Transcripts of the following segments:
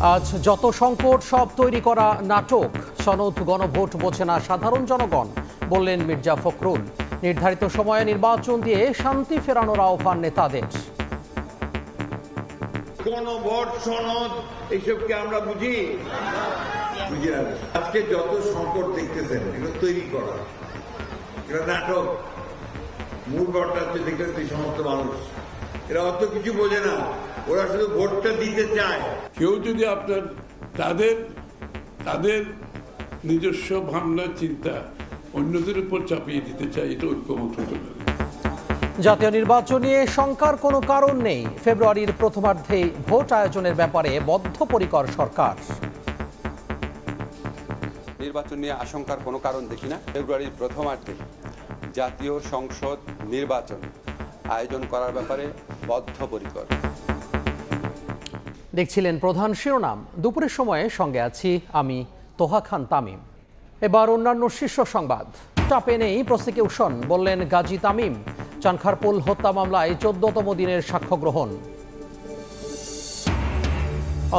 আজ যত সংকট সব তৈরি করা নাটক, সনদ গণভোট বোঝে না সাধারণ জনগণ, বললেন মির্জা ফখরুল। নির্ধারিত সময়ে নির্বাচন দিয়ে শান্তি ফেরানোর আহ্বান নেতাদের। গণভোট সনদ এইসবকে আমরা বুঝি না। আজকে যত সংকট দেখতেছেন এগুলো তৈরি করা, এটা নাটক। মূল ভোটটা হচ্ছে দেখবেন এই সমস্ত মানুষ, এরা অত কিছু বোঝে না, ওরা শুধু ভোটটা দিতে চায়। কেউ যদি আপনার তাদের নিজস্ব ভাবনা চিন্তা অন্যদের উপর চাপিয়ে দিতে চায়, এটা ঐক্যমত হতে পারে। জাতীয় নির্বাচন নিয়ে শঙ্কার কোনো কারণ নেই, ফেব্রুয়ারির প্রথমার্ধেই ভোট আয়োজনের ব্যাপারে বদ্ধপরিকর সরকার। নির্বাচন নিয়ে আশঙ্কার কোনো কারণ দেখি না। ফেব্রুয়ারির প্রথমার্ধে জাতীয় সংসদ নির্বাচন আয়োজন করার ব্যাপারে বদ্ধপরিকর। দেখছিলেন প্রধান শিরোনাম। দুপুরের সময়ে সঙ্গে আছি আমি তোহা খান তামিম। এবার অন্যান্য শীর্ষ সংবাদ। চাপে নেই প্রসিকিউশন, বললেন গাজী তামিম। চানখারপুল হত্যা মামলায় 14তম দিনের সাক্ষ্য গ্রহণ।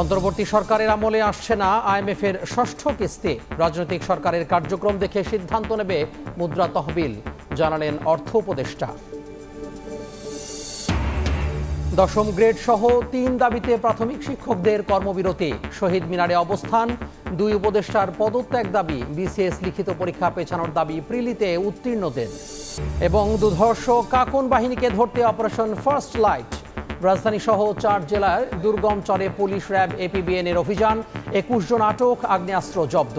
অন্তর্বর্তী সরকারের আমলে আসছে না IMF এর ষষ্ঠ কিস্তি, রাজনৈতিক সরকারের কার্যক্রম দেখে সিদ্ধান্ত নেবে মুদ্রা তহবিল, জানালেন অর্থ উপদেষ্টা। 10ম গ্রেড সহ 3 দাবিতে প্রাথমিক শিক্ষকদের কর্মবিরতি, শহীদ মিনারে অবস্থান, 2 উপদেষ্টার পদত্যাগ দাবি, BCS লিখিত পরীক্ষা পেছানোর দাবি প্রিলিতে উত্তীর্ণদের। এবং দুধর্ষক কাকন বাহিনীকে ধরতে অপারেশন ফার্স্ট লাইট, রাজধানী সহ 4 জেলার দুর্গম চরে পুলিশ, র্যাব, APBN এর অভিযান, 21 জন আটক, আগ্নেয়াস্ত্র জব্দ।